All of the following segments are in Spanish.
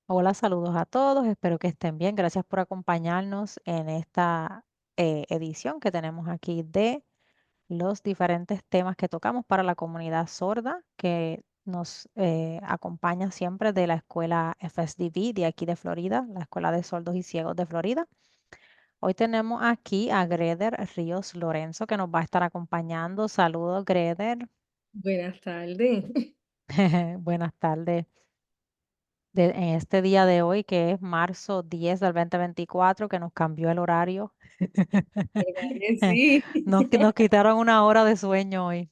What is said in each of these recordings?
Hola, saludos a todos. Espero que estén bien. Gracias por acompañarnos en esta edición que tenemos aquí de los diferentes temas que tocamos para la comunidad sorda que nos acompaña siempre de la escuela FSDB de aquí de Florida, la Escuela de Sordos y Ciegos de Florida. Hoy tenemos aquí a Greder Ríos Lorenzo que nos va a estar acompañando. Saludos, Greder. Buenas tardes. Buenas tardes. En este día de hoy, que es marzo 10 del 2024, que nos cambió el horario. ¿Verdad que sí? Nos quitaron una hora de sueño hoy.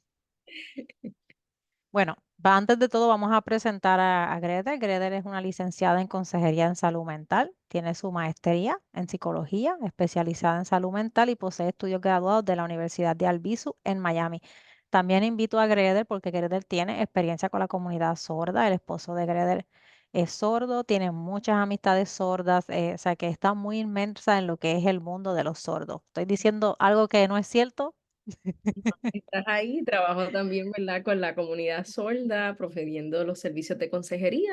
Bueno, antes de todo vamos a presentar a Greder. Greder es una licenciada en Consejería en Salud Mental. Tiene su maestría en Psicología, especializada en salud mental y posee estudios graduados de la Universidad de Albizu en Miami. También invito a Greder porque Greder tiene experiencia con la comunidad sorda. El esposo de Greder es sordo, tiene muchas amistades sordas, o sea que está muy inmersa en lo que es el mundo de los sordos. ¿Estoy diciendo algo que no es cierto? No, estás ahí, trabajo también, ¿verdad? Con la comunidad sorda, profediendo los servicios de consejería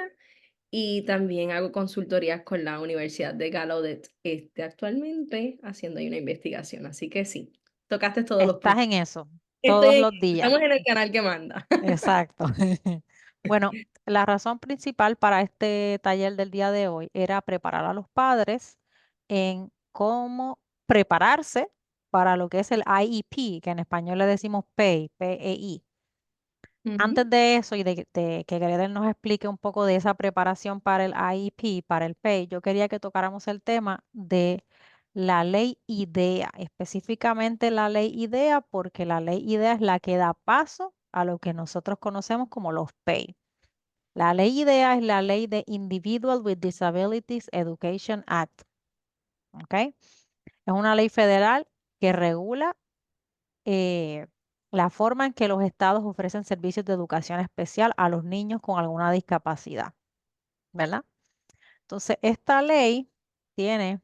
y también hago consultorías con la Universidad de Gallaudet, actualmente haciendo ahí una investigación. Así que sí, tocaste todos los Estás puntos. en eso todos los días. Estamos en el canal que manda. Exacto. Bueno, la razón principal para este taller del día de hoy era preparar a los padres en cómo prepararse para lo que es el IEP, que en español le decimos PEI, PEI. Ujú. Antes de eso y de que Greder nos explique un poco de esa preparación para el IEP, para el PEI, yo quería que tocáramos el tema de la ley IDEA, específicamente la ley IDEA, porque la ley IDEA es la que da paso a lo que nosotros conocemos como los PEI. La ley IDEA es la ley de Individual with Disabilities Education Act, ¿ok? Es una ley federal que regula eh, la forma en que los estados ofrecen servicios de educación especial a los niños con alguna discapacidad, ¿verdad? Entonces, esta ley tiene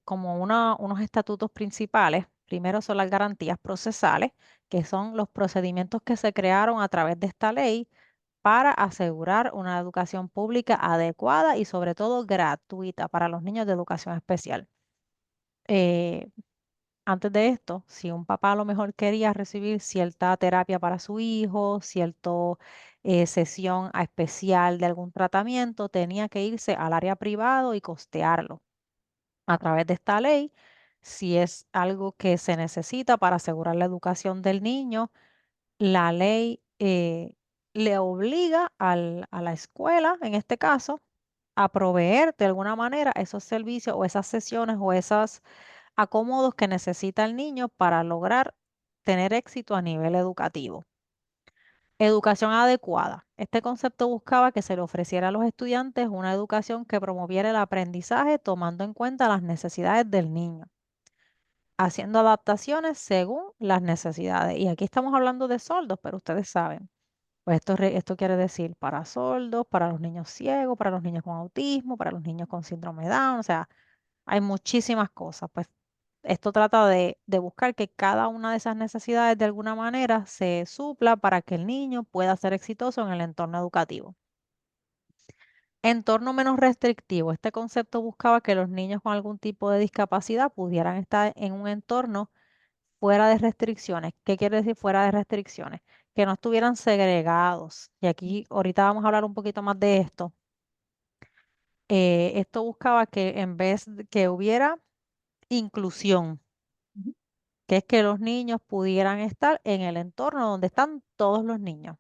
como unos estatutos principales. Primero son las garantías procesales, que son los procedimientos que se crearon a través de esta ley para asegurar una educación pública adecuada y sobre todo gratuita para los niños de educación especial. Eh, Antes de esto, si un papá a lo mejor quería recibir cierta terapia para su hijo, cierta sesión especial de algún tratamiento, tenía que irse al área privado y costearlo. A través de esta ley, si es algo que se necesita para asegurar la educación del niño, la ley le obliga a la escuela, en este caso, a proveer de alguna manera esos servicios o esas sesiones o esos acomodos que necesita el niño para lograr tener éxito a nivel educativo. Educación adecuada. Este concepto buscaba que se le ofreciera a los estudiantes una educación que promoviera el aprendizaje tomando en cuenta las necesidades del niño, haciendo adaptaciones según las necesidades. Y aquí estamos hablando de sordos, pero ustedes saben, pues esto quiere decir para sordos, para los niños ciegos, para los niños con autismo, para los niños con síndrome de Down, o sea, hay muchísimas cosas. Pues esto trata de buscar que cada una de esas necesidades de alguna manera se supla para que el niño pueda ser exitoso en el entorno educativo. Entorno menos restrictivo. Este concepto buscaba que los niños con algún tipo de discapacidad pudieran estar en un entorno fuera de restricciones. ¿Qué quiere decir fuera de restricciones? Que no estuvieran segregados. Y aquí ahorita vamos a hablar un poquito más de esto. Esto buscaba que en vez de que hubiera inclusión, Ujú. que es que los niños pudieran estar en el entorno donde están todos los niños.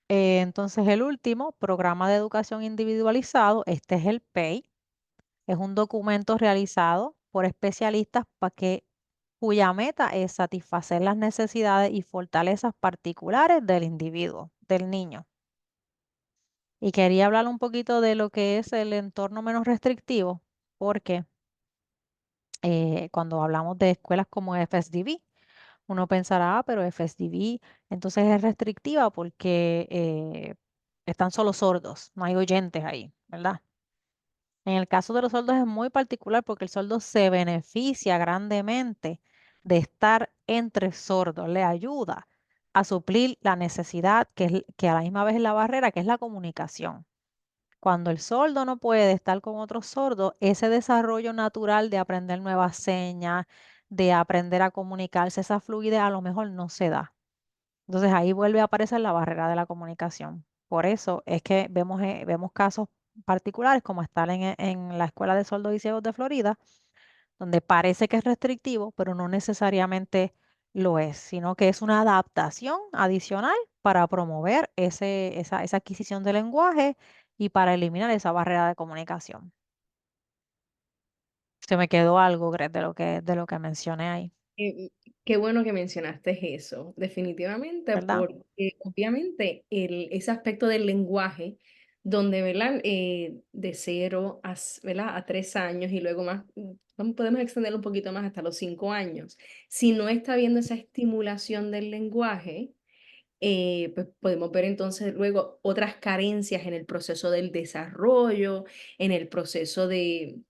Entonces, el último, programa de educación individualizado, este es el PEI, es un documento realizado por especialistas cuya meta es satisfacer las necesidades y fortalezas particulares del individuo, del niño. Y quería hablar un poquito de lo que es el entorno menos restrictivo, porque cuando hablamos de escuelas como FSDB, uno pensará, pero FSDB entonces es restrictiva porque están solo sordos, no hay oyentes ahí, ¿verdad? En el caso de los sordos es muy particular porque el sordo se beneficia grandemente de estar entre sordos, le ayuda a suplir la necesidad que a la misma vez es la barrera, que es la comunicación. Cuando el sordo no puede estar con otros sordos, ese desarrollo natural de aprender nuevas señas, de aprender a comunicarse, esa fluidez a lo mejor no se da. Entonces ahí vuelve a aparecer la barrera de la comunicación. Por eso es que vemos casos particulares como estar en la Escuela de Sordos y Ciegos de Florida, donde parece que es restrictivo, pero no necesariamente lo es, sino que es una adaptación adicional para promover esa adquisición de lenguaje y para eliminar esa barrera de comunicación. Se me quedó algo, Gret, de lo que mencioné ahí, Qué bueno que mencionaste eso, definitivamente, ¿verdad? porque obviamente ese aspecto del lenguaje, donde, ¿verdad? De 0 ¿verdad? A 3 años y luego más, podemos extenderlo un poquito más hasta los 5 años. Si no está habiendo esa estimulación del lenguaje, pues podemos ver entonces luego otras carencias en el proceso del desarrollo, en el proceso de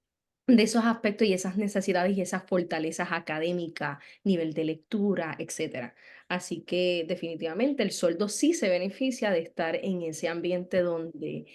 esos aspectos y esas necesidades y esas fortalezas académicas, nivel de lectura, etcétera. Así que definitivamente el sordo sí se beneficia de estar en ese ambiente donde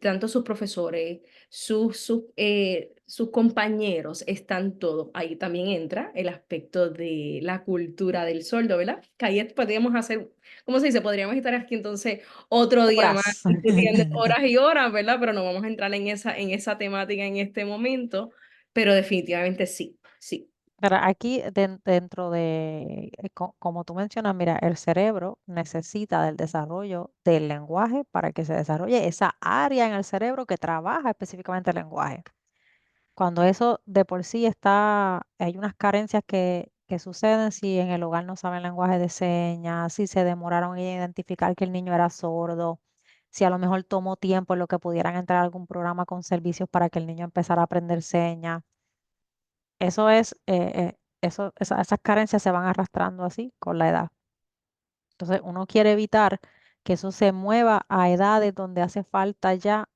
tanto sus profesores, sus compañeros están todos. Ahí también entra el aspecto de la cultura del sordo, ¿verdad? Que ahí podríamos hacer, ¿cómo se dice? Podríamos estar aquí entonces otro día más Horas. discutiendo horas y horas, ¿verdad? Pero no vamos a entrar en esa temática en este momento, pero definitivamente sí, sí. Pero aquí dentro de, como tú mencionas, mira, el cerebro necesita del desarrollo del lenguaje para que se desarrolle esa área en el cerebro que trabaja específicamente el lenguaje. Cuando eso de por sí está, hay unas carencias que suceden si en el hogar no saben lenguaje de señas, si se demoraron en identificar que el niño era sordo, si a lo mejor tomó tiempo en lo que pudieran entrar a algún programa con servicios para que el niño empezara a aprender señas. Esas carencias se van arrastrando así con la edad. Entonces, uno quiere evitar que eso se mueva a edades donde hace falta ya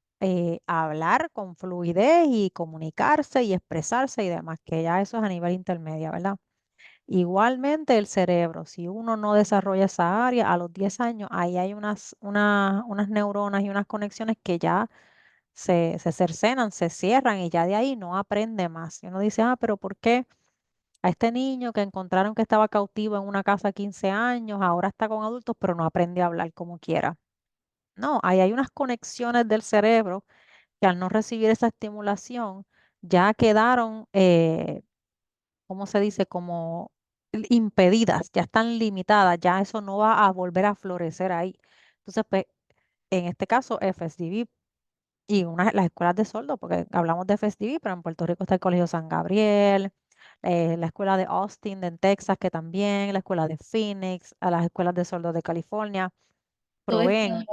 hablar con fluidez y comunicarse y expresarse y demás, que ya eso es a nivel intermedio, ¿verdad? Igualmente el cerebro, si uno no desarrolla esa área, a los 10 años, ahí hay unas neuronas y unas conexiones que ya se cercenan, se cierran y ya de ahí no aprende más. Y uno dice, pero ¿por qué? A este niño que encontraron que estaba cautivo en una casa 15 años, ahora está con adultos, pero no aprende a hablar como quiera. No, ahí hay unas conexiones del cerebro que al no recibir esa estimulación ya quedaron, ¿cómo se dice? Como impedidas, ya están limitadas, ya eso no va a volver a florecer ahí. Entonces, pues, en este caso, FSDB y las escuelas de sordos, porque hablamos de FSDB, pero en Puerto Rico está el Colegio San Gabriel, la escuela de Austin, en Texas, que también, la escuela de Phoenix, a las escuelas de sordos de California, Todo esto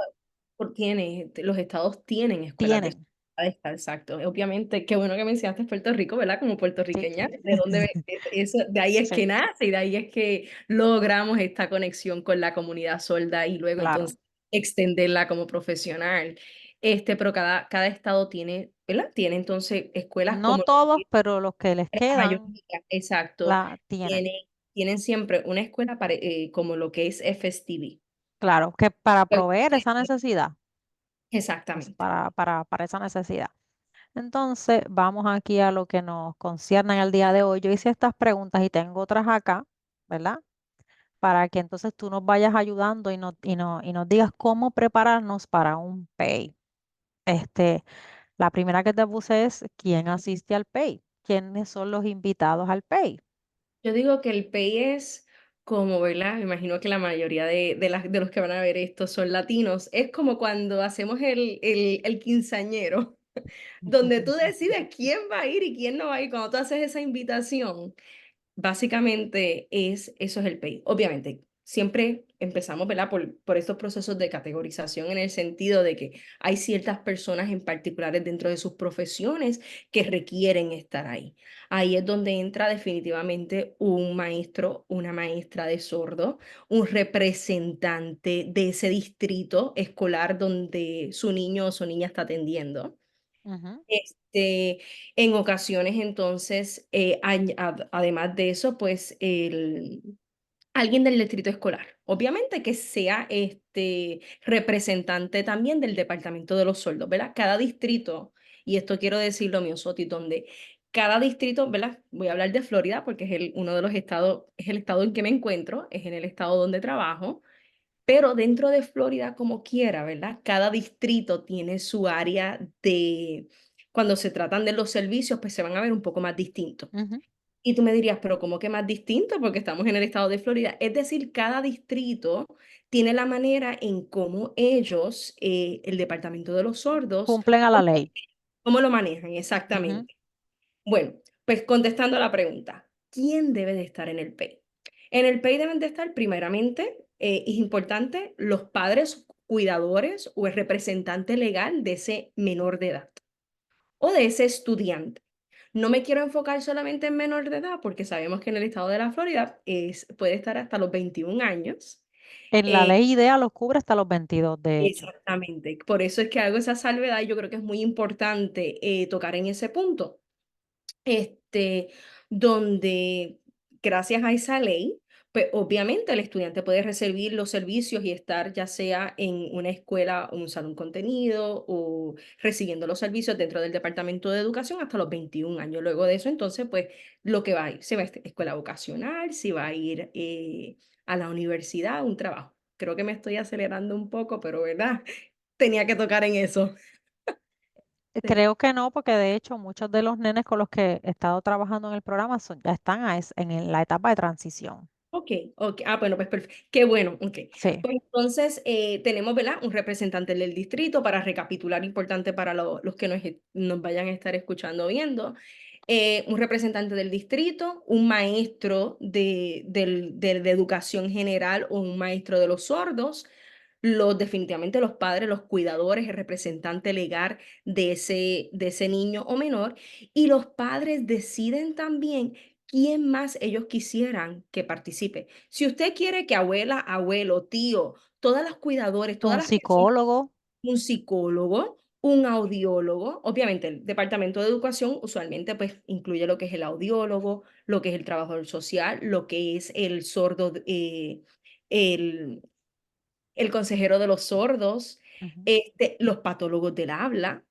proveen, los estados tienen escuelas de tienen, está exacto. Obviamente, qué bueno que mencionaste Puerto Rico, ¿verdad? Como sí, puertorriqueña, de dónde eso, de ahí es sí, que nace y de ahí es que logramos esta conexión con la comunidad sorda y luego claro. entonces extenderla como profesional. Pero cada estado tiene, ¿verdad? Tiene entonces escuelas No como todos, pero los que les la quedan, mayoría, exacto, la tienen. tienen, tienen siempre una escuela como lo que es FSTV. Claro, que para proveer esa necesidad, es Exactamente. para esa necesidad. Entonces, vamos aquí a lo que nos concierne en el día de hoy. Yo hice estas preguntas y tengo otras acá, ¿verdad? Para que entonces tú nos vayas ayudando y nos digas cómo prepararnos para un PEI. La primera que te puse es quién asiste al PEI, quiénes son los invitados al PEI. Yo digo que el PEI es como, ¿verdad? Me imagino que la mayoría de los que van a ver esto son latinos. Es como cuando hacemos el quinceañero, donde tú decides quién va a ir y quién no va a ir. Cuando tú haces esa invitación, básicamente eso es el PEI. Obviamente, siempre empezamos, ¿verdad? Por estos procesos de categorización en el sentido de que hay ciertas personas en particulares dentro de sus profesiones que requieren estar ahí. Ahí es donde entra definitivamente un maestro, una maestra de sordo, un representante de ese distrito escolar donde su niño o su niña está atendiendo. Ujú, Este, en ocasiones, entonces, además de eso, pues alguien del distrito escolar, obviamente que sea representante también del departamento de los sueldos, ¿verdad? Cada distrito, y esto quiero decirlo, Miosotti, donde cada distrito, ¿verdad? Voy a hablar de Florida porque es uno de los estados, es el estado en que me encuentro, es en el estado donde trabajo, pero dentro de Florida, como quiera, ¿verdad? Cada distrito tiene su área de, cuando se tratan de los servicios, pues se van a ver un poco más distintos. Ujú. Y tú me dirías, pero ¿cómo que más distinto? Porque estamos en el estado de Florida. Es decir, cada distrito tiene la manera en cómo ellos, el departamento de los sordos, Cumplen a la ley. cómo lo manejan Ujú. exactamente. Bueno, pues contestando a la pregunta, ¿quién debe de estar en el PEI? En el PEI deben de estar primeramente, es importante, los padres cuidadores o el representante legal de ese menor de edad o de ese estudiante. No me quiero enfocar solamente en menor de edad porque sabemos que en el estado de la Florida puede estar hasta los 21 años. En la Eh, ley IDEA los cubre hasta los 22, de hecho. exactamente, por eso es que hago esa salvedad y yo creo que es muy importante tocar en ese punto. este, donde gracias a esa ley, pues obviamente el estudiante puede recibir los servicios y estar ya sea en una escuela o un salón contenido o recibiendo los servicios dentro del Departamento de Educación hasta los 21 años. Luego de eso, entonces, pues lo que va a ir, se va a escuela vocacional, si va a ir a la universidad, un trabajo. Creo que me estoy acelerando un poco, pero ¿verdad? Tenía que tocar en eso. Sí. Creo que no, porque de hecho muchos de los nenes con los que he estado trabajando en el programa ya están la etapa de transición. Ok, ok. Ah, bueno, pues perfecto. Qué bueno, ok. Sí. Pues entonces tenemos, ¿verdad? Un representante del distrito para recapitular, importante para los que nos vayan a estar escuchando o viendo. Un representante del distrito, un maestro de educación general o un maestro de los sordos, definitivamente los padres, los cuidadores, el representante legal de ese niño o menor, y los padres deciden también quién más ellos quisieran que participe. Si usted quiere que abuela, abuelo, tío, todas las cuidadores, todas Un las personas, psicólogo, un psicólogo, un audiólogo, obviamente el Departamento de Educación usualmente pues incluye lo que es el audiólogo, lo que es el trabajador social, lo que es el sordo, el, el consejero de los sordos, ujú, los patólogos del habla.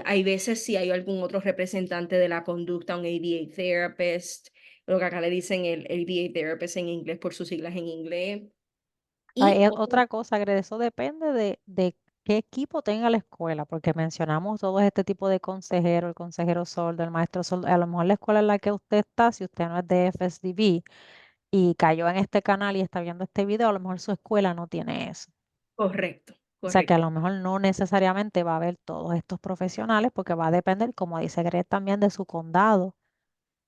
Hay veces si hay algún otro representante de la conducta, un ABA therapist, lo que acá le dicen el ABA therapist en inglés por sus siglas en inglés. Y otra cosa, que eso depende de qué equipo tenga la escuela, porque mencionamos todo este tipo de consejero, el consejero sordo, el maestro sordo. A lo mejor la escuela en la que usted está, si usted no es de FSDB y cayó en este canal y está viendo este video, a lo mejor su escuela no tiene eso. correcto, O sea que a correcto. lo mejor no necesariamente va a haber todos estos profesionales, porque va a depender, como dice Greg, también de su condado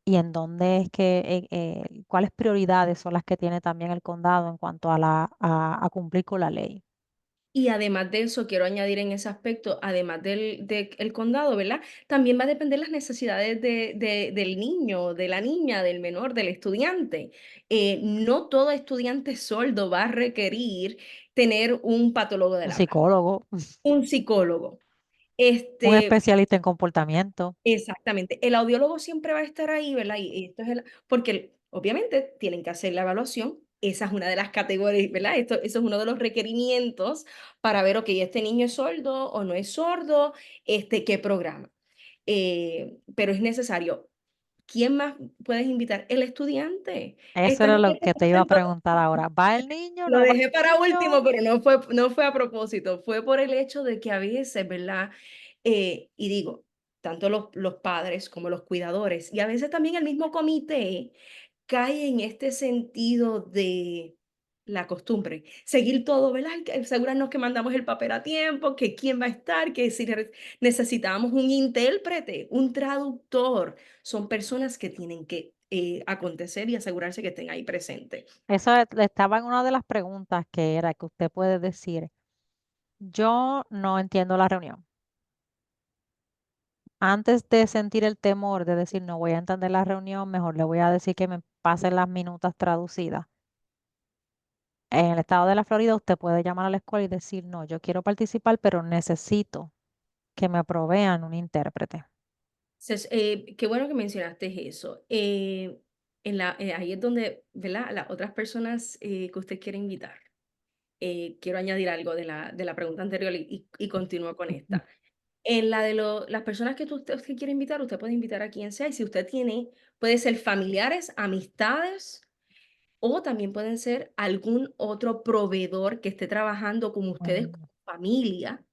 y en dónde es cuáles prioridades son las que tiene también el condado en cuanto a cumplir con la ley. Y además de eso, quiero añadir en ese aspecto, además del condado, ¿verdad? También va a depender las necesidades del niño, de la niña, del menor, del estudiante. No todo estudiante sordo va a requerir tener un patólogo Un del habla, psicólogo, un psicólogo. un Este, especialista en comportamiento. Exactamente. El audiólogo siempre va a estar ahí, ¿verdad? Y esto es porque obviamente tienen que hacer la evaluación. Esa es una de las categorías, ¿verdad? Eso es uno de los requerimientos para ver, ok, este niño es sordo o no es sordo, qué programa. Pero es necesario. ¿Quién más puedes invitar? El estudiante. Eso Esta era niña lo que que está te iba a haciendo preguntar ahora. ¿Va el niño? lo ¿No va dejé el para último, niño? pero no fue a propósito, fue por el hecho de que a veces, ¿verdad? Y digo, tanto los padres como los cuidadores, y a veces también el mismo comité cae en este sentido de la costumbre, seguir todo, ¿verdad? Hay que asegurarnos que mandamos el papel a tiempo, que quién va a estar, que si necesitamos un intérprete, un traductor, son personas que tienen que acontecer y asegurarse que estén ahí presentes. Estaba en una de las preguntas que era que usted puede decir, yo no entiendo la reunión. Antes de sentir el temor de decir no voy a entender la reunión, mejor le voy a decir que me pasen las minutas traducidas. En el estado de la Florida, usted puede llamar a la escuela y decir, no, yo quiero participar, pero necesito que me provean un intérprete. Qué bueno que mencionaste eso. ahí es donde, ¿verdad? Las otras personas que usted quiere invitar. Quiero añadir algo de la pregunta anterior y continúo con esta. En la de las personas que usted quiere invitar, usted puede invitar a quien sea y si usted tiene, puede ser familiares, amistades o también pueden ser algún otro proveedor que esté trabajando con ustedes Mm, como familia,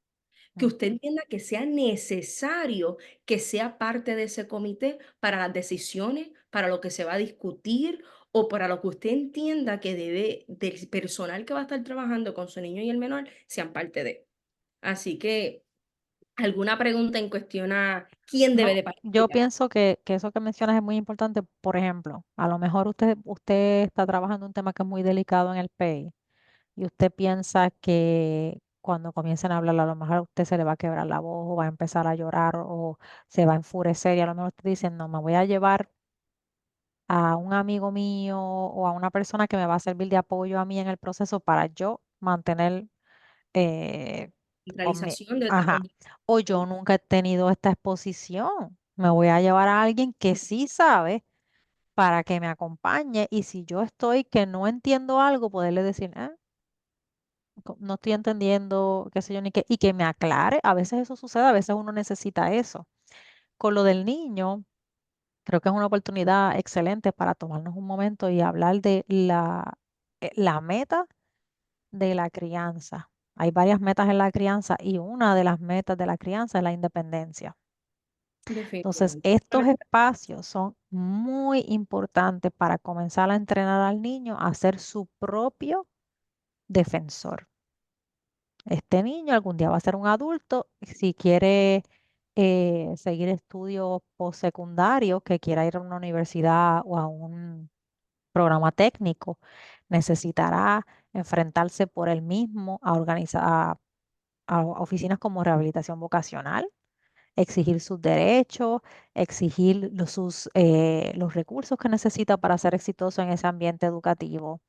que usted ujú. entienda que sea necesario que sea parte de ese comité para las decisiones, para lo que se va a discutir o para lo que usted entienda que debe del personal que va a estar trabajando con su niño y el menor sean parte de. Así que alguna pregunta en cuestión a quién debe No, de yo participar. pienso que eso que mencionas es muy importante. Por ejemplo, a lo mejor usted está trabajando un tema que es muy delicado en el PEI y usted piensa que cuando comiencen a hablar, a lo mejor a usted se le va a quebrar la voz o va a empezar a llorar o se va a enfurecer y a lo mejor usted dice, no, me voy a llevar a un amigo mío o a una persona que me va a servir de apoyo a mí en el proceso para yo mantener eh, con mi, Centralización de la ajá, o yo comunicación. nunca he tenido esta exposición. Me voy a llevar a alguien que sí sabe para que me acompañe y si yo estoy que no entiendo algo, poderle decir, "Ah, no estoy entendiendo, qué sé yo, ni qué", y que me aclare. A veces eso sucede, a veces uno necesita eso. Con lo del niño, creo que es una oportunidad excelente para tomarnos un momento y hablar de la meta de la crianza. Hay varias metas en la crianza y una de las metas de la crianza es la independencia. Entonces, Definitivamente. estos espacios son muy importantes para comenzar a entrenar al niño a ser su propio defensor. Este niño algún día va a ser un adulto, si quiere seguir estudios postsecundarios, que quiera ir a una universidad o a un programa técnico, necesitará enfrentarse por él mismo a organizar a oficinas como rehabilitación vocacional, exigir sus derechos, exigir los recursos que necesita para ser exitoso en ese ambiente educativo,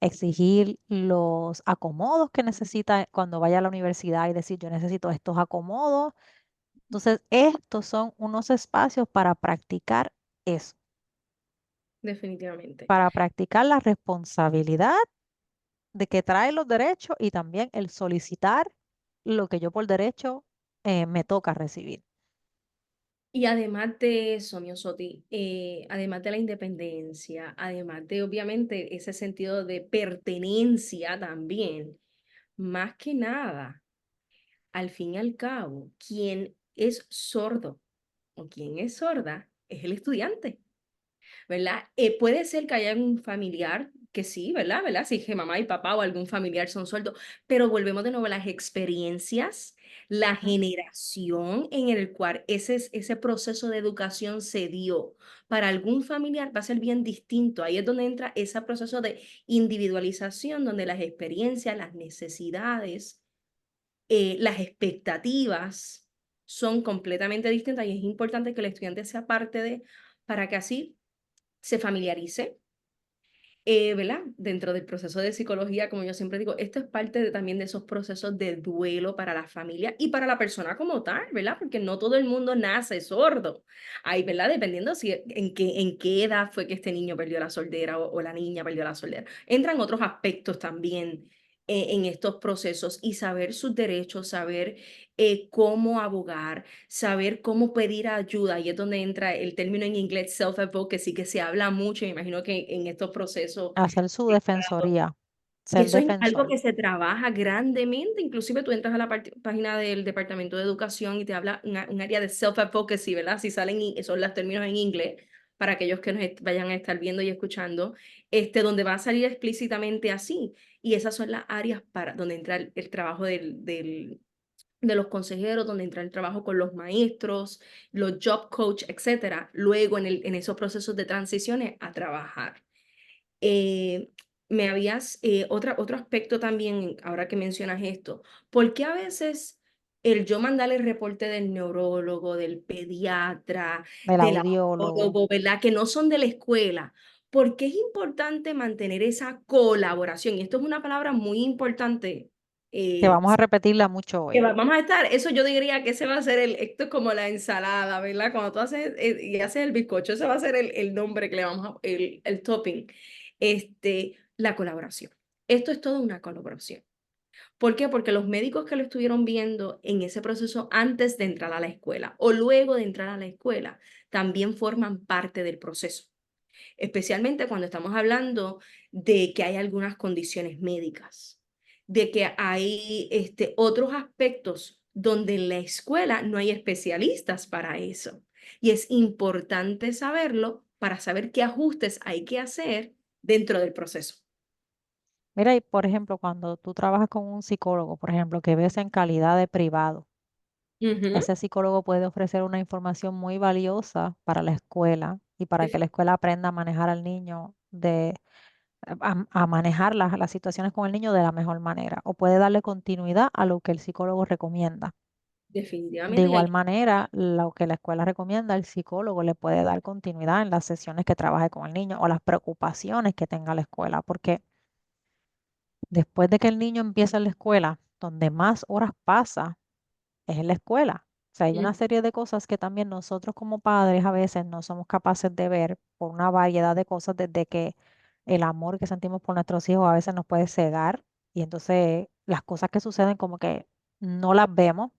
exigir los acomodos que necesita cuando vaya a la universidad y decir, yo necesito estos acomodos. Entonces, estos son unos espacios para practicar eso, Definitivamente. para practicar la responsabilidad de que trae los derechos y también el solicitar lo que yo por derecho me toca recibir. Y además de eso, Miosotti, además de la independencia, además de obviamente ese sentido de pertenencia también, más que nada, al fin y al cabo, quien es sordo o quien es sorda es el estudiante. ¿Verdad? Puede ser que haya un familiar que sí, ¿verdad? ¿Verdad? Si es que mamá y papá o algún familiar son sordos, pero volvemos de nuevo a las experiencias, la Ujú. generación en el cual ese proceso de educación se dio. Para algún familiar va a ser bien distinto. Ahí es donde entra ese proceso de individualización, donde las experiencias, las necesidades, las expectativas son completamente distintas y es importante que el estudiante sea parte de, para que así se familiarice, ¿verdad? Dentro del proceso de psicología, como yo siempre digo, esto es parte también de esos procesos de duelo para la familia y para la persona como tal, ¿verdad? Porque no todo el mundo nace sordo. Hay, ¿verdad? Dependiendo si en qué edad fue que este niño perdió la sordera o la niña perdió la sordera. Entran otros aspectos también en estos procesos y saber sus derechos, saber cómo abogar, saber cómo pedir ayuda, y es donde entra el término en inglés self-advocacy, que se habla mucho, me imagino que en estos procesos Hacer su de grado. defensoría, Y ser eso es algo defensor. que se trabaja grandemente, inclusive tú entras a la página del Departamento de Educación y te habla un área de self-advocacy, ¿verdad? Si salen, son los términos en inglés, para aquellos que nos vayan a estar viendo y escuchando, donde va a salir explícitamente así. Y esas son las áreas para donde entra el trabajo de los consejeros, donde entra el trabajo con los maestros, los job coach, etcétera, luego en esos procesos de transiciones a trabajar. Eh, otro aspecto también, ahora que mencionas esto, ¿por qué a veces el yo mandar el reporte del neurólogo, del pediatra, El del audiólogo. audiólogo, ¿verdad? Que no son de la escuela? ¿Por qué es importante mantener esa colaboración? Y esto es una palabra muy importante Que vamos a repetirla mucho que hoy. vamos a estar, eso yo diría que ese va a ser esto es como la ensalada, ¿verdad? Cuando tú haces y haces el bizcocho, ese va a ser el nombre que le vamos a, el topping, la colaboración. Esto es toda una colaboración. ¿Por qué? Porque los médicos que lo estuvieron viendo en ese proceso antes de entrar a la escuela o luego de entrar a la escuela, también forman parte del proceso, especialmente cuando estamos hablando de que hay algunas condiciones médicas, de que hay otros aspectos donde en la escuela no hay especialistas para eso. Y es importante saberlo para saber qué ajustes hay que hacer dentro del proceso. Mira, y por ejemplo, cuando tú trabajas con un psicólogo, por ejemplo, que ves en calidad de privado, Ujú. ese psicólogo puede ofrecer una información muy valiosa para la escuela y para que la escuela aprenda a manejar al niño a manejar las situaciones con el niño de la mejor manera, o puede darle continuidad a lo que el psicólogo recomienda. De Definitivamente, y hay igual manera, lo que la escuela recomienda, el psicólogo le puede dar continuidad en las sesiones que trabaje con el niño o las preocupaciones que tenga la escuela, porque después de que el niño empieza en la escuela, donde más horas pasa es en la escuela. O sea, hay que una serie de cosas que también nosotros como padres a veces no somos capaces de ver por una variedad de cosas, desde que el amor que sentimos por nuestros hijos a veces nos puede cegar y entonces las cosas que suceden como que no las vemos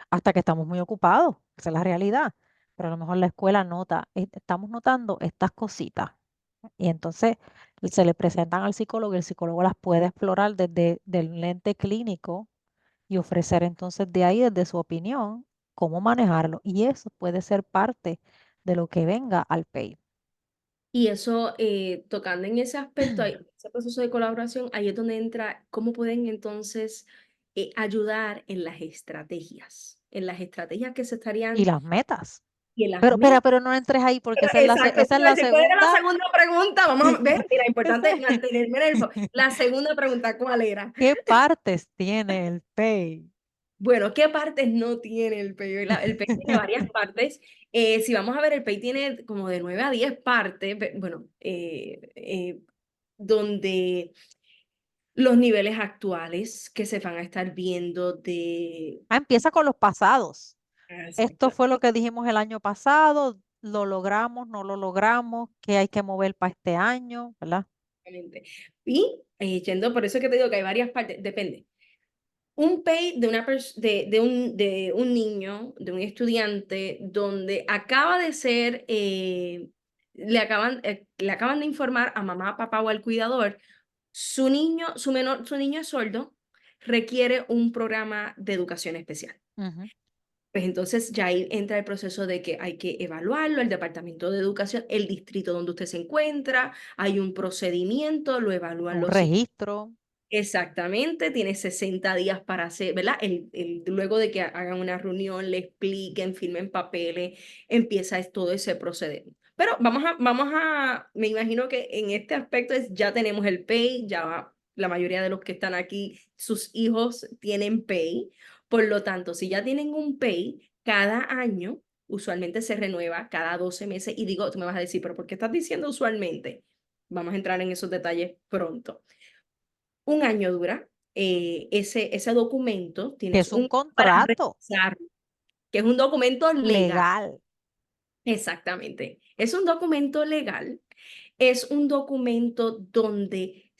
hasta que estamos muy ocupados. Esa es la realidad. Pero a lo mejor la escuela nota, estamos notando estas cositas. Y entonces se le presentan al psicólogo y el psicólogo las puede explorar desde el lente clínico y ofrecer entonces de ahí, desde su opinión, cómo manejarlo. Y eso puede ser parte de lo que venga al PEI. Y eso, tocando en ese aspecto, ese proceso de colaboración, ahí es donde entra cómo pueden entonces ayudar en las estrategias que se Y estarían las metas. y en las Pero, metas. espera, pero no entres ahí porque Exacto, eso esa te es iba a la decir, ¿cuál era la segunda. segunda pregunta? Vamos a ver, mira, importante Esa- mantenerme en el La segunda pregunta, ¿cuál era? ¿Qué partes tiene el PEI? Bueno, ¿qué partes no tiene el PEI? El PEI tiene varias partes. Si vamos a ver, el PEI tiene como de 9 a 10 partes, bueno, donde los niveles actuales que se van a estar viendo de... Ah, empieza con los pasados. Esto Exacto, fue lo que dijimos el año pasado, lo logramos, no lo logramos, qué hay que mover para este año, ¿verdad? exactamente. Y yendo, por eso que te digo que hay varias partes, depende. Un pay de, de un niño, de un estudiante, donde acaba de ser, le acaban de informar a mamá, papá o al cuidador, su niño es sordo, requiere un programa de educación especial. Ujú. Pues entonces ya ahí entra el proceso de que hay que evaluarlo, el departamento de educación, el distrito donde usted se encuentra, hay un procedimiento, lo evalúan Un los psicólogos. registro. Exactamente, tiene 60 días para hacer, ¿verdad? Luego de que hagan una reunión, le expliquen, firmen papeles, empieza todo ese proceder. Pero me imagino que en este aspecto ya tenemos el PAY, la mayoría de los que están aquí, sus hijos tienen PAY. Por lo tanto, si ya tienen un PAY, cada año usualmente se renueva cada 12 meses. Y digo, tú me vas a decir, pero ¿por qué estás diciendo usualmente? Vamos a entrar en esos detalles pronto. Un año dura. Ese documento Que tienes es un un para contrato revisarlo, que es un documento legal. legal. Exactamente. Es un documento legal, es un documento donde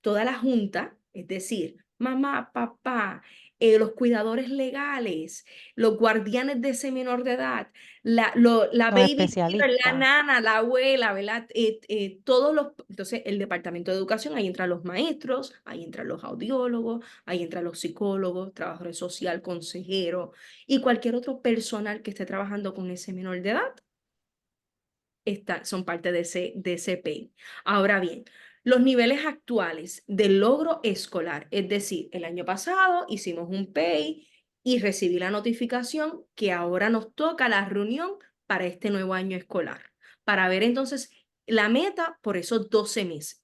toda la junta, es decir, mamá, papá, los cuidadores legales, los guardianes de ese menor de edad, la Los babysitter, la especialistas. nana, la abuela, ¿verdad? Entonces el departamento de educación, ahí entran los maestros, ahí entran los audiólogos, ahí entran los psicólogos, trabajadores social, consejeros y cualquier otro personal que esté trabajando con ese menor de edad son parte de ese PEI. Ahora bien, los niveles actuales del logro escolar, es decir, el año pasado hicimos un PEI y recibí la notificación que ahora nos toca la reunión para este nuevo año escolar, para ver entonces la meta por esos 12 meses.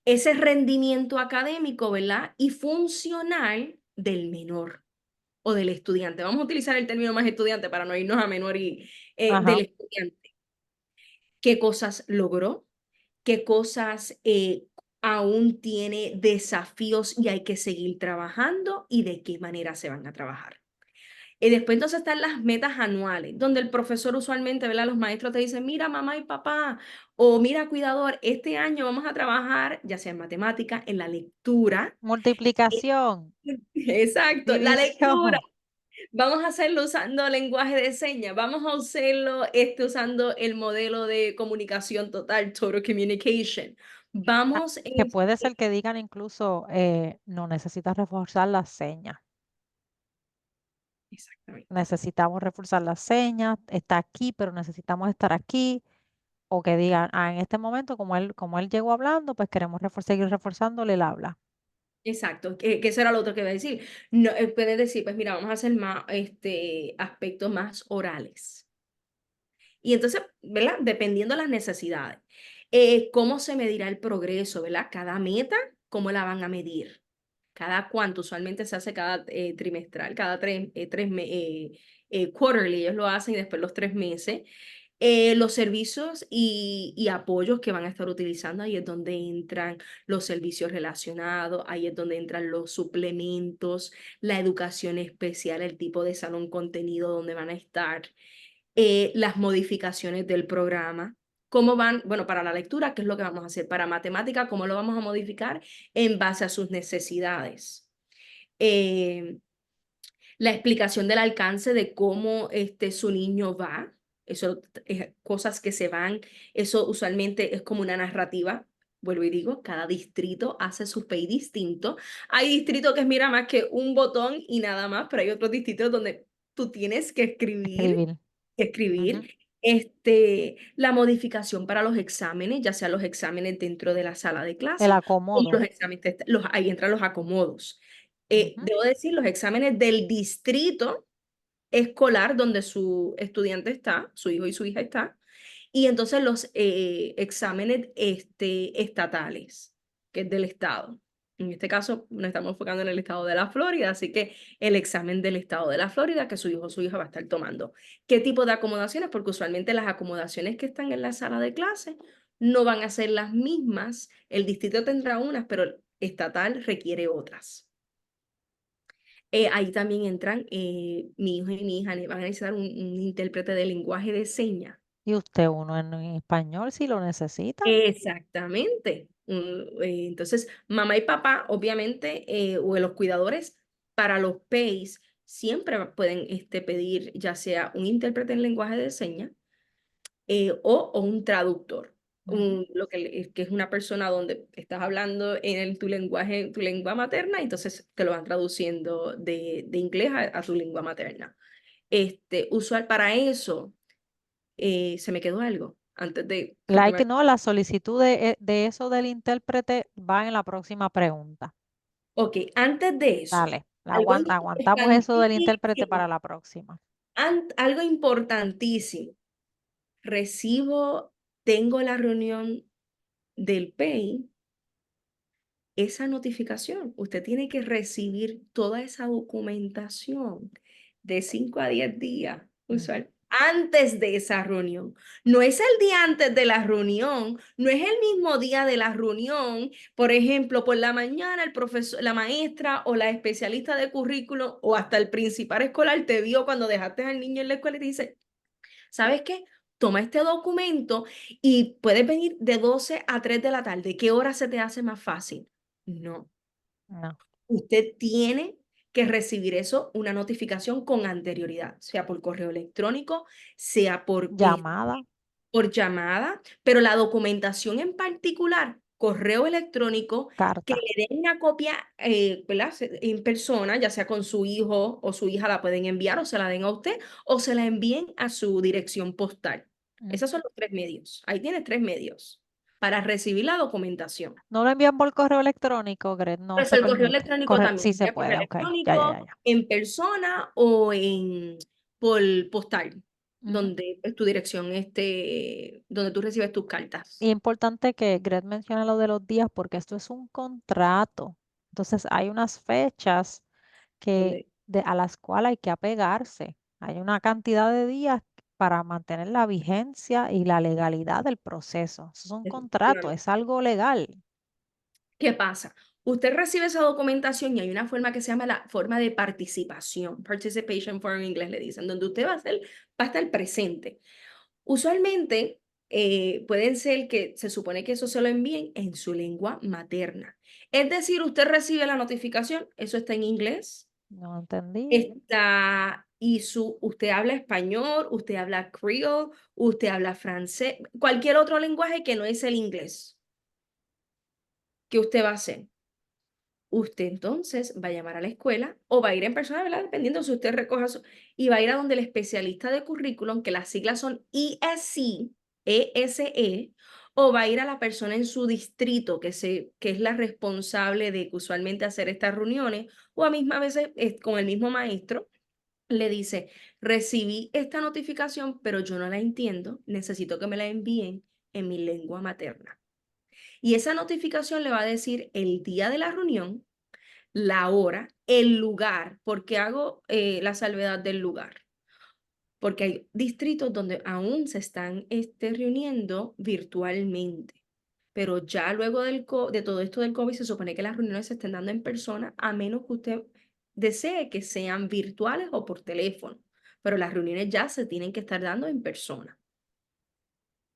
Ese rendimiento académico, ¿verdad? Y funcional del menor o del estudiante. Vamos a utilizar el término más estudiante para no irnos a menor y del Ajá. estudiante. ¿Qué cosas logró? ¿Qué cosas aún tiene desafíos y hay que seguir trabajando y de qué manera se van a trabajar. Y después entonces están las metas anuales, donde el profesor usualmente, ¿verdad? Los maestros te dicen, mira mamá y papá, o mira cuidador, este año vamos a trabajar, ya sea en matemática, en la lectura. Multiplicación, Exacto, la lectura. división. Vamos a hacerlo usando lenguaje de señas, vamos a hacerlo usando el modelo de comunicación total, Total Communication. Ah, Vamos, que puede ser que digan incluso, no necesitas reforzar las señas. exactamente. Necesitamos reforzar las señas, está aquí, pero necesitamos estar aquí. O que digan, en este momento, como él llegó hablando, pues queremos seguir reforzándole el habla. Exacto, que eso era lo otro que iba a decir. No, puedes decir, pues mira, vamos a hacer más aspectos más orales. Y entonces, ¿verdad? Dependiendo de las necesidades. ¿Cómo se medirá el progreso, ¿verdad? Cada meta, ¿cómo la van a medir? Cada cuánto, usualmente se hace cada trimestral, cada quarterly, ellos lo hacen y después los 3 meses. Los servicios y apoyos que van a estar utilizando, ahí es donde entran los servicios relacionados, ahí es donde entran los suplementos, la educación especial, el tipo de salón contenido donde van a estar, las modificaciones del programa. ¿Cómo van? Bueno, para la lectura, ¿qué es lo que vamos a hacer? Para matemática, ¿cómo lo vamos a modificar? En base a sus necesidades. Eh, la explicación del alcance de cómo su niño va, eso es cosas que se van, eso usualmente es como una narrativa. Vuelvo y digo, cada distrito hace su pay distinto. Hay distritos que es, mira, más que un botón y nada más, pero hay otros distritos donde tú tienes Escribir. que escribir, Ujú. la modificación para los exámenes, ya sea los exámenes dentro de la sala de El clase o los acomodo. exámenes, ahí entran los acomodos. Ujú. Debo decir, los exámenes del distrito escolar donde su estudiante está, su hijo y su hija está, y entonces los exámenes estatales, que es del estado. En este caso, nos estamos enfocando en el estado de la Florida, así que el examen del estado de la Florida que su hijo o su hija va a estar tomando. ¿Qué tipo de acomodaciones? Porque usualmente las acomodaciones que están en la sala de clase no van a ser las mismas. El distrito tendrá unas, pero el estatal requiere otras. Ahí también entran mi hijo y mi hija, van a necesitar un intérprete de lenguaje de señas. Y usted uno en español si lo necesita. Exactamente. Entonces, mamá y papá, obviamente, o los cuidadores, para los PEIs, siempre pueden pedir ya sea un intérprete en lenguaje de señas o un traductor. Ujú. Que es una persona donde estás hablando en tu lenguaje, tu lengua materna, y entonces te lo van traduciendo de inglés a tu lengua materna. Usual para eso, se me quedó algo antes de que Like, no, la solicitud de eso del intérprete va en la próxima pregunta. Ok, antes de eso, Dale, algo aguantamos eso del intérprete importantísimo, para la próxima. algo importantísimo. Recibo, tengo la reunión del PEI, esa notificación. Usted tiene que recibir toda esa documentación de 5 a 10 días, Ujú. antes de esa reunión. No es el día antes de la reunión, no es el mismo día de la reunión. Por ejemplo, por la mañana el profesor, la maestra o la especialista de currículo o hasta el principal escolar te vio cuando dejaste al niño en la escuela y te dice, ¿sabes qué? Toma este documento y puedes venir de 12 a 3 de la tarde. ¿Qué hora se te hace más fácil? No. No, Usted tiene que recibir eso, una notificación con anterioridad, sea por correo electrónico, sea llamada, por llamada, pero la documentación en particular, correo electrónico, que carta. le den una copia, ¿verdad? En persona, ya sea con su hijo o su hija, la pueden enviar o se la den a usted o se la envíen a su dirección postal. Esos son Ujú. los 3 medios. Ahí tiene 3 medios para recibir la documentación. ¿No lo envían por correo electrónico, Gret? No Pues se el correo permite. electrónico Corre también, sí se ya correo puede, ok. Ya, ya, ya, electrónico, ya. en persona o por postal, Ujú. donde es tu dirección, donde tú recibes tus cartas. Importante que Gret mencione lo de los días porque esto es un contrato. Entonces hay unas fechas Donde, a las cuales hay que apegarse. Hay una cantidad de días para mantener la vigencia y la legalidad del proceso. Eso es un contrato, efectivamente. es algo legal. ¿Qué pasa? Usted recibe esa documentación y hay una forma que se llama la forma de participación, participation form en inglés le dicen, donde usted va a estar presente. Usualmente pueden ser que se supone que eso se lo envíen en su lengua materna. Es decir, usted recibe la notificación, eso está en inglés, No entendí. está, usted habla español, usted habla creole, usted habla francés, cualquier otro lenguaje que no es el inglés. ¿Qué usted va a hacer? Usted entonces va a llamar a la escuela o va a ir en persona, ¿verdad? Dependiendo si usted recoja y va a ir a donde el especialista de currículum, que las siglas son ESE, ESE, o va a ir a la persona en su distrito que es la responsable de usualmente hacer estas reuniones, o a misma veces con el mismo maestro, le dice, recibí esta notificación, pero yo no la entiendo, necesito que me la envíen en mi lengua materna. Y esa notificación le va a decir el día de la reunión, la hora, el lugar. ¿Por qué hago la salvedad del lugar? Porque hay distritos donde aún se están reuniendo virtualmente. Pero ya luego de todo esto del COVID se supone que las reuniones se estén dando en persona, a menos que usted desee que sean virtuales o por teléfono. Pero las reuniones ya se tienen que estar dando en persona.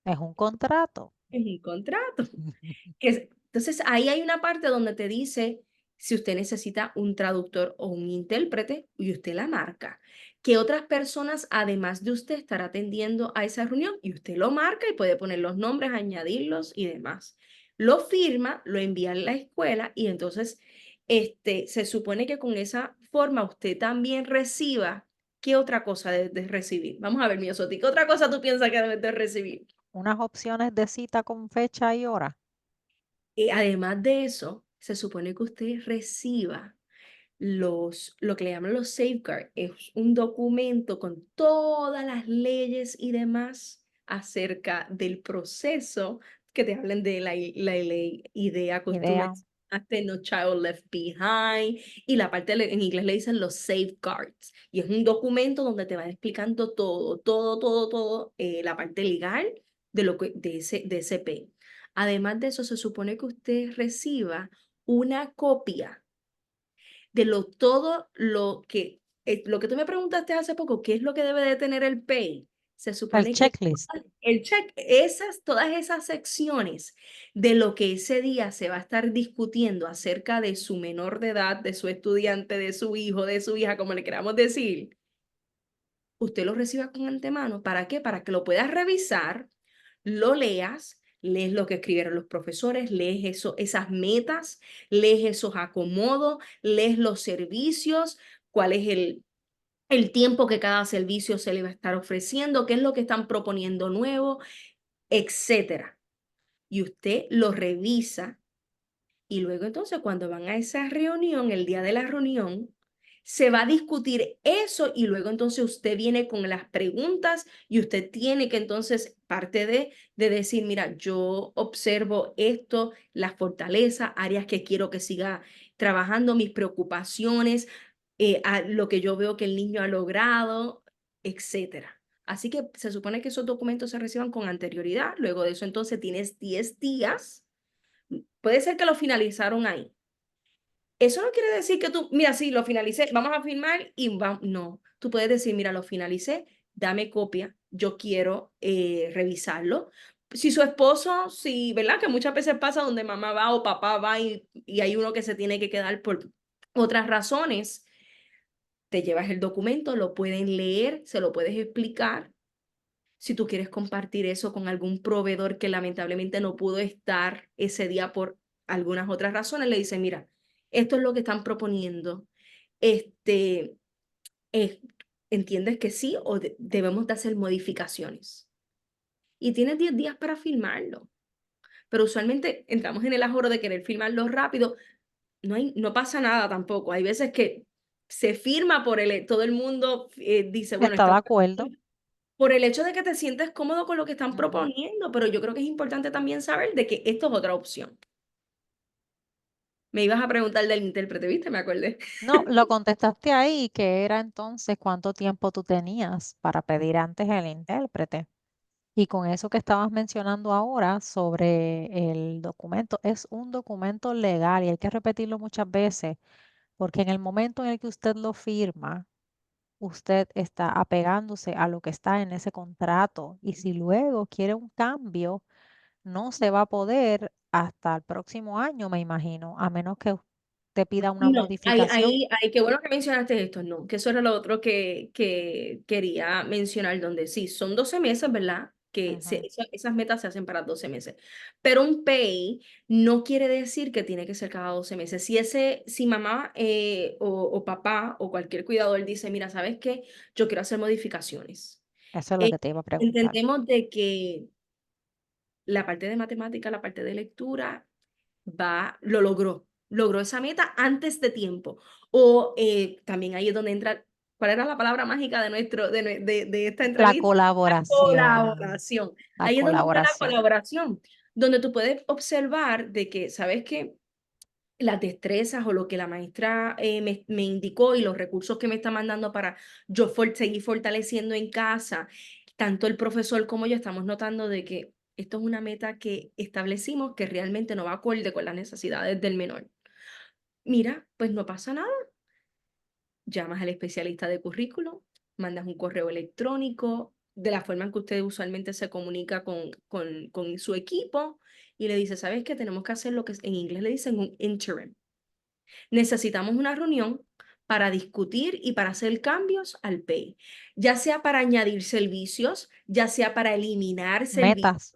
Es un contrato. Es un contrato. Entonces, ahí hay una parte donde te dice si usted necesita un traductor o un intérprete y usted la marca. ¿Qué otras personas, además de usted, estará atendiendo a esa reunión? Y usted lo marca y puede poner los nombres, añadirlos y demás. Lo firma, lo envía a la escuela y entonces se supone que con esa forma usted también reciba. ¿Qué otra cosa debes de recibir? Vamos a ver, Miosoti, ¿qué otra cosa tú piensas que debes de recibir? Unas opciones de cita con fecha y hora. Y además de eso, se supone que usted reciba lo que le llaman los safeguards. Es un documento con todas las leyes y demás acerca del proceso que te hablen de la ley idea que tú Idea. mencionaste, No Child Left Behind, y la parte en inglés le dicen los safeguards. Y es un documento donde te va explicando todo, la parte legal de ese PEI. Además de eso, se supone que usted reciba una copia de todo lo que tú me preguntaste hace poco, ¿qué es lo que debe de tener el PEI? Se El supone que checklist. el check, todas esas secciones de lo que ese día se va a estar discutiendo acerca de su menor de edad, de su estudiante, de su hijo, de su hija, como le queramos decir, usted lo reciba con antemano. ¿Para qué? Para que lo puedas revisar, lo leas, lees lo que escribieron los profesores, lees esas metas, lees esos acomodos, lees los servicios, cuál es el tiempo que cada servicio se le va a estar ofreciendo, qué es lo que están proponiendo nuevo, etcétera. Y usted lo revisa y luego entonces cuando van a esa reunión, el día de la reunión, se va a discutir eso y luego entonces usted viene con las preguntas y usted tiene que entonces parte de decir, mira, yo observo esto, las fortalezas, áreas que quiero que siga trabajando, mis preocupaciones, lo que yo veo que el niño ha logrado, etcétera. Así que se supone que esos documentos se reciban con anterioridad. Luego de eso entonces tienes 10 días. Puede ser que lo finalizaron ahí. Eso no quiere decir que tú, mira, sí, lo finalicé, vamos a firmar y vamos. No, tú puedes decir, mira, lo finalicé, dame copia, yo quiero revisarlo. Si su esposo, si, ¿verdad? Que muchas veces pasa donde mamá va o papá va y hay uno que se tiene que quedar por otras razones, te llevas el documento, lo pueden leer, se lo puedes explicar. Si tú quieres compartir eso con algún proveedor que lamentablemente no pudo estar ese día por algunas otras razones, le dice, mira, esto es lo que están proponiendo. Este, eh, ¿Entiendes que sí o debemos de hacer modificaciones? Y tienes 10 días para firmarlo. Pero usualmente entramos en el ajoro de querer firmarlo rápido. No pasa nada tampoco. Hay veces que se firma todo el mundo dice, bueno, ¿Está de acuerdo? por el hecho de que te sientes cómodo con lo que están Ujú. proponiendo, pero yo creo que es importante también saber de que esto es otra opción. Me ibas a preguntar del intérprete, ¿viste? Me acordé. No, lo contestaste ahí, que era entonces cuánto tiempo tú tenías para pedir antes el intérprete. Y con eso que estabas mencionando ahora sobre el documento, es un documento legal y hay que repetirlo muchas veces, porque en el momento en el que usted lo firma, usted está apegándose a lo que está en ese contrato y si luego quiere un cambio, no se va a poder hasta el próximo año, me imagino, a menos que usted pida una No, modificación. qué bueno que mencionaste esto, no, que eso era lo otro que quería mencionar, donde sí, son 12 meses, ¿verdad? Ujú. Esas metas se hacen para 12 meses, pero un pay no quiere decir que tiene que ser cada 12 meses. Si mamá o papá o cualquier cuidador dice, mira, ¿sabes qué? Yo quiero hacer modificaciones. Eso es lo Eh, que te iba a preguntar. Entendemos de que la parte de matemática, la parte de lectura, logró esa meta antes de tiempo. O también ahí es donde entra, ¿cuál era la palabra mágica de esta La entrevista? La colaboración, colaboración. la Ahí es donde entra la colaboración. colaboración, donde tú puedes observar de que, ¿sabes qué? Las destrezas o lo que la maestra me indicó y los recursos que me está mandando para seguir fortaleciendo en casa, tanto el profesor como yo estamos notando de que esto es una meta que establecimos que realmente no va acorde con las necesidades del menor. Mira, pues no pasa nada. Llamas al especialista de currículo, mandas un correo electrónico de la forma en que usted usualmente se comunica con su equipo y le dice, ¿sabes qué? Tenemos que hacer lo que en inglés le dicen un interim. Necesitamos una reunión para discutir y para hacer cambios al PEI, ya sea para añadir servicios, ya sea para eliminar servicios, Metas.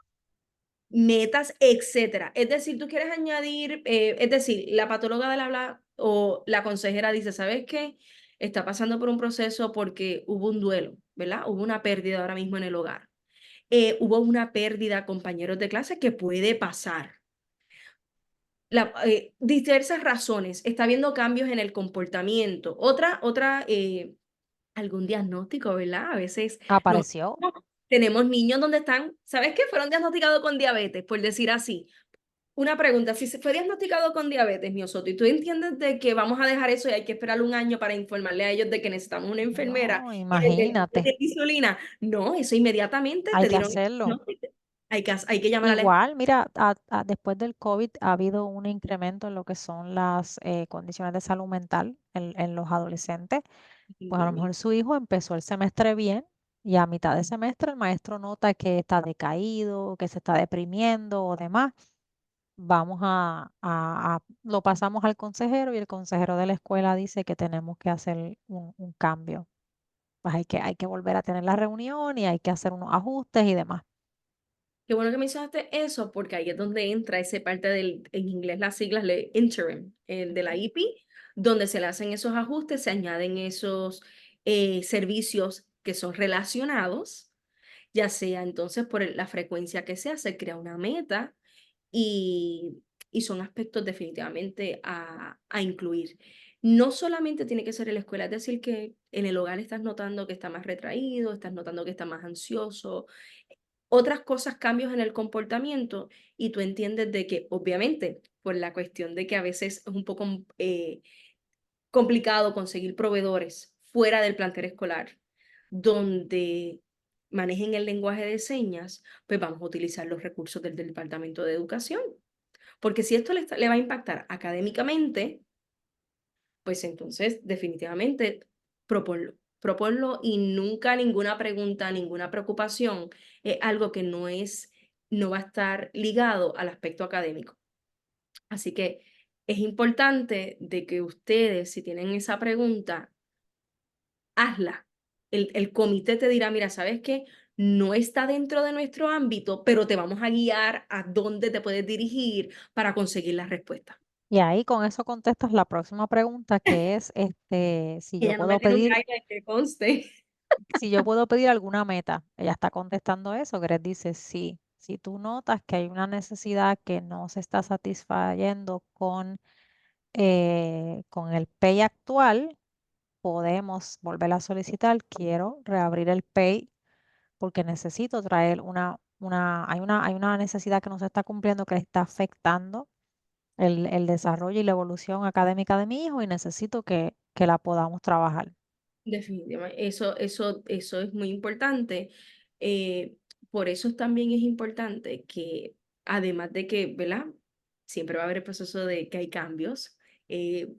metas, etcétera. Es decir, tú quieres añadir, es decir, la patóloga del habla o la consejera dice, ¿sabes qué? Está pasando por un proceso porque hubo un duelo, ¿verdad? Hubo una pérdida ahora mismo en el hogar. Hubo una pérdida, compañeros de clase, que puede pasar diversas razones, está viendo cambios en el comportamiento. Algún diagnóstico, ¿verdad? A veces nos, Apareció. tenemos niños donde están, ¿sabes qué? Fueron diagnosticados con diabetes, por decir así. Una pregunta, si se fue diagnosticado con diabetes, miosoto, y tú entiendes de que vamos a dejar eso y hay que esperar un año para informarle a ellos de que necesitamos una enfermera No, y imagínate. de insulina, no, eso inmediatamente Hay te que dieron, hacerlo. no, hay que llamar a la Igual, mira, después del COVID ha habido un incremento en lo que son las condiciones de salud mental en los adolescentes. Pues a lo mejor definitivamente. su hijo empezó el semestre bien y a mitad de semestre el maestro nota que está decaído, que se está deprimiendo o demás. Vamos lo pasamos al consejero y el consejero de la escuela dice que tenemos que hacer un cambio. Pues hay que volver a tener la reunión y hay que hacer unos ajustes y demás. Qué bueno que mencionaste eso, porque ahí es donde entra esa parte en inglés las siglas de interim, el de la Ujú. IP, donde se le hacen esos ajustes, se añaden esos servicios que son relacionados, ya sea entonces por la frecuencia que sea, se crea una meta y son aspectos definitivamente a incluir. No solamente tiene que ser en la escuela, es decir, que en el hogar estás notando que está más retraído, estás notando que está más ansioso, otras cosas, cambios en el comportamiento y tú entiendes de que obviamente por la cuestión de que a veces es un poco complicado conseguir proveedores fuera del plantel escolar donde manejen el lenguaje de señas, pues vamos a utilizar los recursos del Departamento de Educación. Porque si esto le va a impactar académicamente, pues entonces definitivamente proponlo. Proponlo y nunca ninguna pregunta, ninguna preocupación es algo que no va a estar ligado al aspecto académico. Así que es importante de que ustedes, si tienen esa pregunta, hazla. El comité te dirá, mira, ¿sabes qué? No está dentro de nuestro ámbito, pero te vamos a guiar a dónde te puedes dirigir para conseguir la respuesta. Y ahí con eso contestas la próxima pregunta que es si yo Ella no me puedo tiene un pedir, guideline que conste. si yo puedo pedir alguna meta. Ella está contestando eso. Grace dice sí. Si tú notas que hay una necesidad que no se está satisfayendo con el pay actual, podemos volver a solicitar. Quiero reabrir el pay porque necesito traer hay una necesidad que no se está cumpliendo que le está afectando el desarrollo y la evolución académica de mi hijo y necesito que la podamos trabajar. Definitivamente, eso es muy importante, eh, por eso también es importante que, además de que, ¿verdad? Siempre va a haber el proceso de que hay cambios,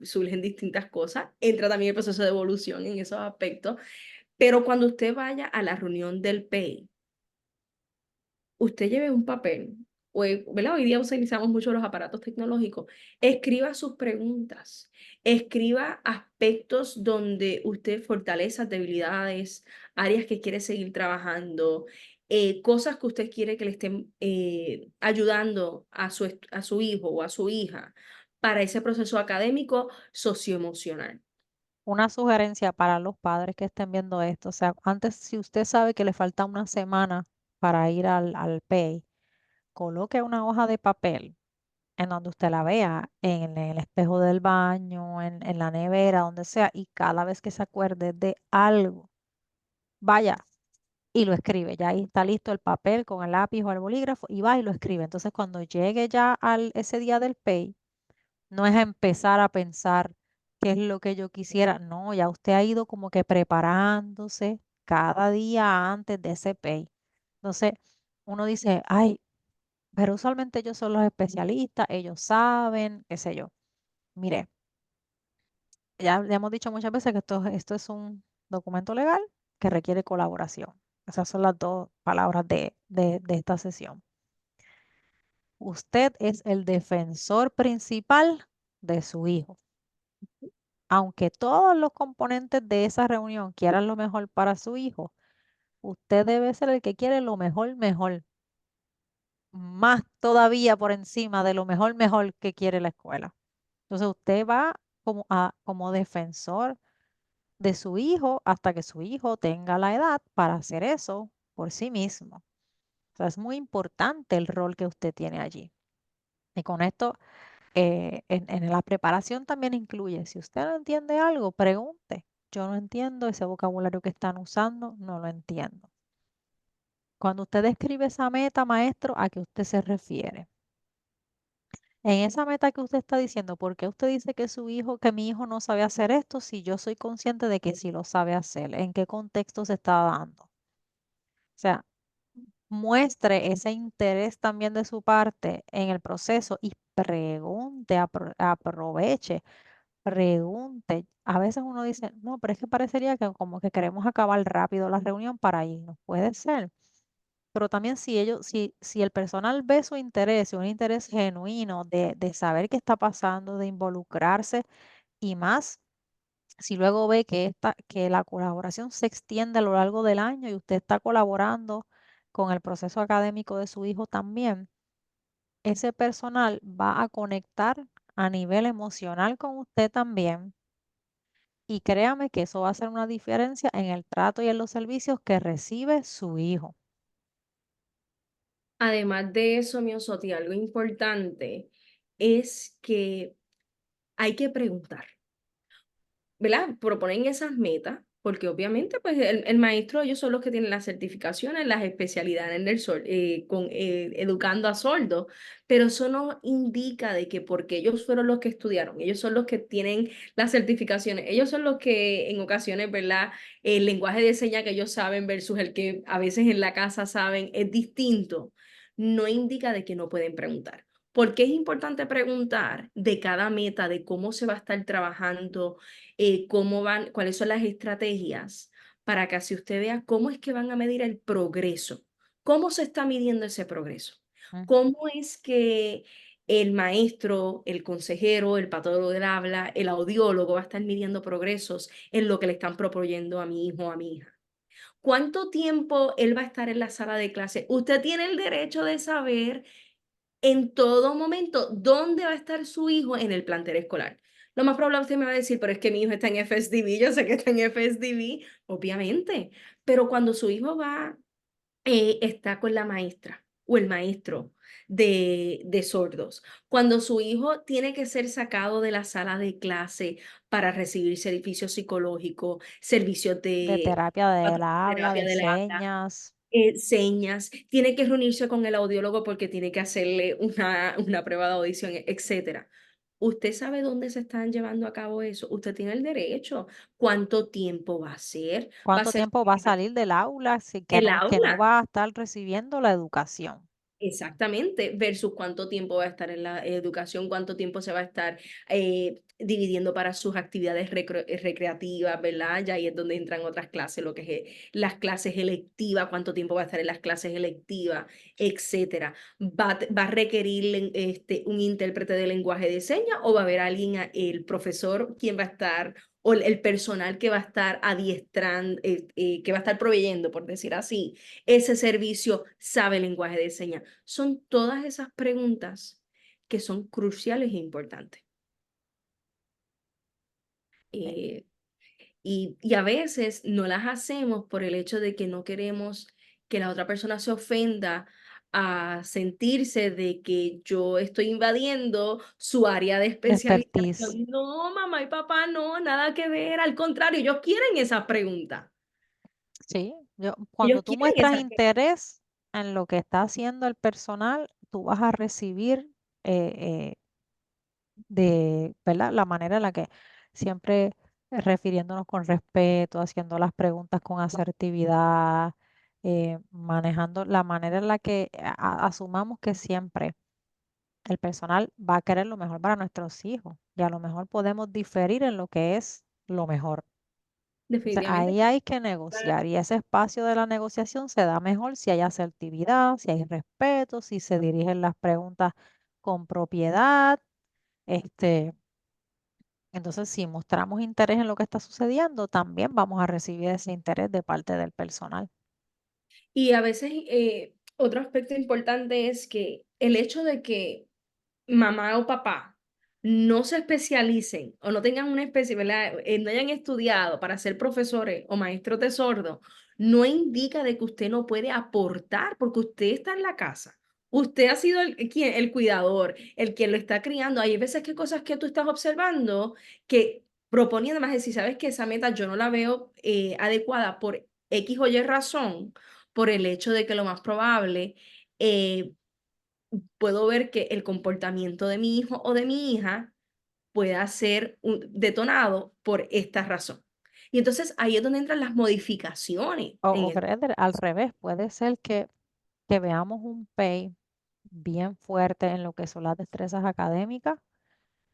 surgen distintas cosas, entra también el proceso de evolución en esos aspectos, pero cuando usted vaya a la reunión del PEI, usted lleve un papel, o, ¿verdad? Hoy día utilizamos mucho los aparatos tecnológicos, escriba sus preguntas, escriba aspectos donde usted fortaleza, debilidades, áreas que quiere seguir trabajando, cosas que usted quiere que le estén ayudando a su hijo o a su hija para ese proceso académico socioemocional. Una sugerencia para los padres que estén viendo esto, o sea, antes, si usted sabe que le falta una semana para ir al PEI, coloque una hoja de papel en donde usted la vea, en el espejo del baño, en la nevera, donde sea, y cada vez que se acuerde de algo, vaya y lo escribe. Ya ahí está listo el papel con el lápiz o el bolígrafo y va y lo escribe. Entonces, cuando llegue ya al ese día del PEI, no es a empezar a pensar qué es lo que yo quisiera. No, ya usted ha ido como que preparándose cada día antes de ese PEI. Entonces, uno dice, ay, pero usualmente ellos son los especialistas, ellos saben, qué sé yo. Mire, ya hemos dicho muchas veces que esto es un documento legal que requiere colaboración. Esas son las dos palabras de esta sesión. Usted es el defensor principal de su hijo. Aunque todos los componentes de esa reunión quieran lo mejor para su hijo, usted debe ser el que quiere lo mejor, mejor, más todavía por encima de lo mejor, mejor que quiere la escuela. Entonces usted va como defensor de su hijo hasta que su hijo tenga la edad para hacer eso por sí mismo. O sea, es muy importante el rol que usted tiene allí. Y con esto, en la preparación también incluye, si usted no entiende algo, pregunte. Yo no entiendo ese vocabulario que están usando, no lo entiendo. Cuando usted describe esa meta, maestro, ¿a qué usted se refiere? En esa meta que usted está diciendo, ¿por qué usted dice que su hijo, que mi hijo no sabe hacer esto si yo soy consciente de que sí lo sabe hacer? ¿En qué contexto se está dando? O sea, muestre ese interés también de su parte en el proceso y pregunte, aproveche, pregunte. A veces uno dice, no, pero es que parecería que como que queremos acabar rápido la reunión para irnos. Puede ser. Pero también si el personal ve su interés, un interés genuino de saber qué está pasando, de involucrarse y más, si luego ve que la colaboración se extiende a lo largo del año y usted está colaborando con el proceso académico de su hijo también, ese personal va a conectar a nivel emocional con usted también. Y créame que eso va a hacer una diferencia en el trato y en los servicios que recibe su hijo. Además de eso, Miosoti, algo importante es que hay que preguntar. ¿Verdad? Proponen esas metas, porque obviamente pues el maestro, ellos son los que tienen las certificaciones, las especialidades en el educando a sordos, pero eso no indica de que porque ellos fueron los que estudiaron, ellos son los que tienen las certificaciones, ellos son los que en ocasiones, ¿verdad? El lenguaje de señas que ellos saben versus el que a veces en la casa saben es distinto, no indica de que no pueden preguntar. ¿Por qué es importante preguntar de cada meta, de cómo se va a estar trabajando, cómo van, cuáles son las estrategias para que así usted vea cómo es que van a medir el progreso, cómo se está midiendo ese progreso, Mm. cómo es que el maestro, el consejero, el patólogo del habla, el audiólogo va a estar midiendo progresos en lo que le están proponiendo a mi hijo o a mi hija. ¿Cuánto tiempo él va a estar en la sala de clase? Usted tiene el derecho de saber en todo momento dónde va a estar su hijo en el plantel escolar. Lo más probable usted me va a decir, pero es que mi hijo está en FSDB, yo sé que está en FSDB, obviamente, pero cuando su hijo va, está con la maestra o el maestro de sordos, cuando su hijo tiene que ser sacado de la sala de clase para recibir servicios psicológicos, servicios De de terapia del habla, terapia de del habla, señas. señas, tiene que reunirse con el audiólogo porque tiene que hacerle una prueba de audición, etcétera. ¿Usted sabe dónde se están llevando a cabo eso? Usted tiene el derecho. ¿Cuánto tiempo va a ser? ¿Va a ¿Cuánto ser tiempo va a salir del aula si el que no aula? va a estar recibiendo la educación? Exactamente, versus cuánto tiempo va a estar en la educación, cuánto tiempo se va a estar dividiendo para sus actividades recreativas, ¿verdad? Ya ahí es donde entran otras clases, lo que es las clases electivas, cuánto tiempo va a estar en las clases electivas, etcétera. ¿Va a requerir un intérprete de lenguaje de señas o va a haber alguien, el profesor, quien va a estar, o el personal que va a estar adiestrando, que va a estar proveyendo, por decir así, ese servicio, sabe lenguaje de señas? Son todas esas preguntas que son cruciales e importantes. Eh, Eh, y a veces no las hacemos por el hecho de que no queremos que la otra persona se ofenda a sentirse de que yo estoy invadiendo su área de de expertise. especialización. No, mamá y papá, no, nada que ver. Al contrario, ellos quieren esas preguntas. Sí, Ellos cuando tú quieren muestras esas preguntas. interés en lo que está haciendo el personal, tú vas a recibir eh, ¿verdad? La manera en la que siempre refiriéndonos con respeto, haciendo las preguntas con asertividad, manejando la manera en la que asumamos que siempre el personal va a querer lo mejor para nuestros hijos y a lo mejor podemos diferir en lo que es lo mejor. Entonces, Definitivamente. ahí hay que negociar y ese espacio de la negociación se da mejor si hay asertividad, si hay respeto, si se dirigen las preguntas con propiedad. Este, entonces, si mostramos interés en lo que está sucediendo, también vamos a recibir ese interés de parte del personal. Y a veces otro aspecto importante es que el hecho de que mamá o papá no se especialicen o no tengan una especie, ¿verdad? No hayan estudiado para ser profesores o maestros de sordo, no indica de que usted no puede aportar porque usted está en la casa. Usted ha sido el cuidador, el quien lo está criando. Hay veces que cosas que tú estás observando que proponiendo más decir, sabes que esa meta yo no la veo adecuada por X o Y razón, por el hecho de que lo más probable eh, puedo ver que el comportamiento de mi hijo o de mi hija pueda ser detonado por esta razón. Y entonces ahí es donde entran las modificaciones en O Greder, al revés, puede ser que veamos un pay bien fuerte en lo que son las destrezas académicas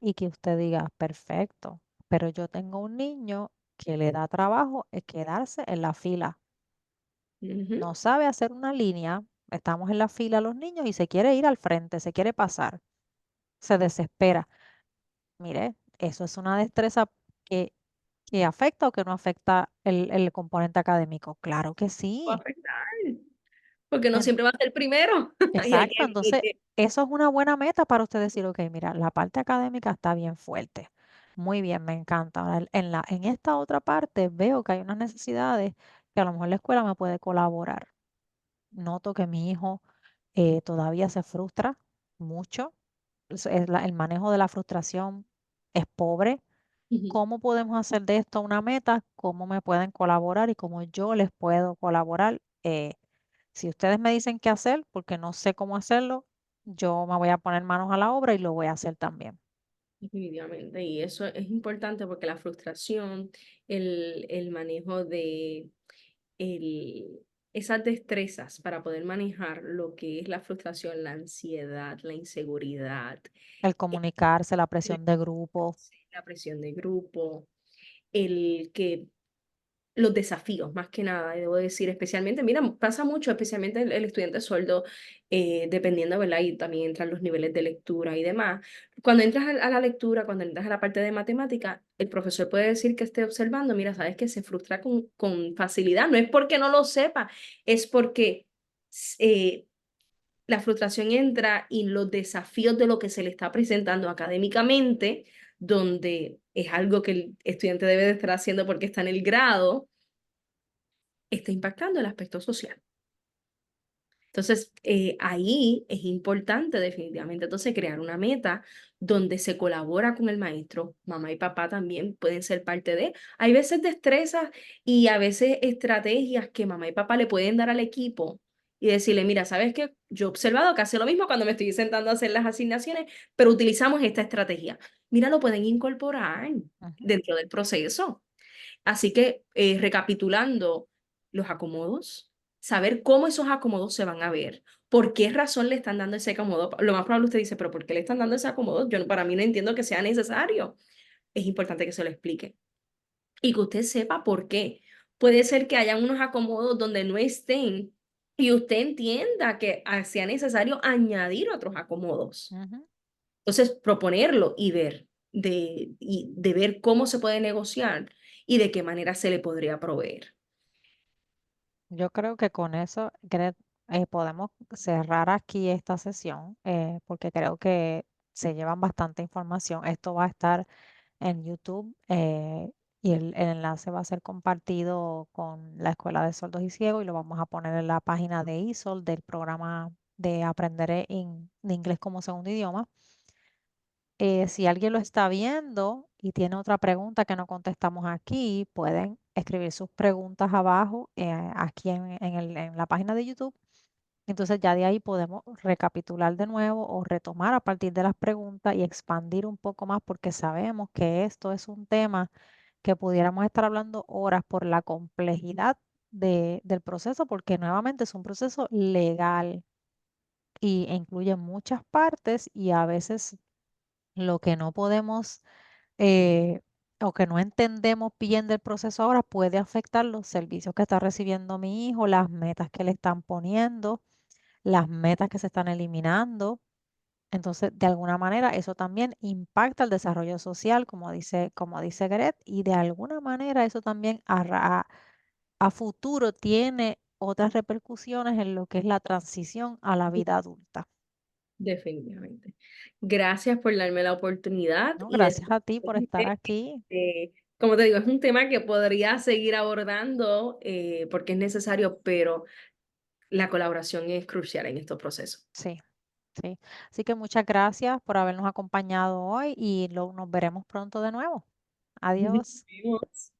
y que usted diga, perfecto, pero yo tengo un niño que le da trabajo quedarse en la fila. Ujú, No sabe hacer una línea, estamos en la fila los niños y se quiere ir al frente, se quiere pasar, se desespera. Mire, eso es una destreza que, que afecta o que no afecta el componente académico. Claro que va a sí. afectar, porque no En- siempre va a ser primero. Y hay exacto. Entonces, eso es una buena meta para usted decir, ok, mira, la parte académica está bien fuerte. Muy bien, me encanta. Ahora, en esta otra parte veo que hay unas necesidades que a lo mejor la escuela me puede colaborar. Noto que mi hijo todavía se frustra mucho. El manejo de la frustración es pobre. Ujú, ¿Cómo podemos hacer de esto una meta? ¿Cómo me pueden colaborar y cómo yo les puedo colaborar? Si ustedes me dicen qué hacer, porque no sé cómo hacerlo, yo me voy a poner manos a la obra y lo voy a hacer también. definitivamente, y eso es importante porque la frustración, el manejo de el, esas destrezas para poder manejar lo que es la frustración, la ansiedad, la inseguridad, El eh, comunicarse, la la presión de grupo, la presión de grupo, el que los desafíos, más que nada, y debo decir, especialmente, mira, pasa mucho, especialmente el estudiante sordo, dependiendo, ¿verdad? Y también entran los niveles de lectura y demás. Cuando entras a la lectura, cuando entras a la parte de matemática, el profesor puede decir que esté observando, mira, sabes que se frustra con facilidad, no es porque no lo sepa, es porque eh, la frustración entra y los desafíos de lo que se le está presentando académicamente, donde es algo que el estudiante debe de estar haciendo porque está en el grado, está impactando el aspecto social. Entonces, ahí es importante definitivamente entonces crear una meta donde se colabora con el maestro, mamá y papá también pueden ser parte de. Hay veces destrezas y a veces estrategias que mamá y papá le pueden dar al equipo y decirle, mira, ¿sabes qué? Yo he observado que hace lo mismo cuando me estoy sentando a hacer las asignaciones, pero utilizamos esta estrategia. Mira, lo pueden incorporar Ujú, dentro del proceso. Así que, recapitulando los acomodos, saber cómo esos acomodos se van a ver, por qué razón le están dando ese acomodo. Lo más probable usted dice, pero ¿por qué le están dando ese acomodo? Yo para mí no entiendo que sea necesario. Es importante que se lo explique y que usted sepa por qué. Puede ser que haya unos acomodos donde no estén y usted entienda que sea necesario añadir otros acomodos. ujú. Entonces, proponerlo y ver, de ver cómo se puede negociar y de qué manera se le podría proveer. Yo creo que con eso podemos cerrar aquí esta sesión porque creo que se llevan bastante información. Esto va a estar en YouTube y el enlace va a ser compartido con la Escuela de Sordos y Ciegos y lo vamos a poner en la página de ISOL del programa de Aprender de Inglés como Segundo Idioma. Si alguien lo está viendo y tiene otra pregunta que no contestamos aquí, pueden escribir sus preguntas abajo, aquí en la página de YouTube. Entonces ya de ahí podemos recapitular de nuevo o retomar a partir de las preguntas y expandir un poco más porque sabemos que esto es un tema que pudiéramos estar hablando horas por la complejidad del proceso, porque nuevamente es un proceso legal e incluye muchas partes y a veces lo que no podemos eh, o que no entendemos bien del proceso ahora puede afectar los servicios que está recibiendo mi hijo, las metas que le están poniendo, las metas que se están eliminando. Entonces, de alguna manera, eso también impacta el desarrollo social, como dice Gret, y de alguna manera eso también a futuro tiene otras repercusiones en lo que es la transición a la vida adulta. Definitivamente. Gracias por darme la oportunidad ¿No? y Gracias a ti por estar aquí. como te digo, es un tema que podría seguir abordando porque es necesario, pero la colaboración es crucial en estos procesos. Sí. Sí, así que muchas gracias por habernos acompañado hoy y nos veremos pronto de nuevo. Nos Adiós. vemos.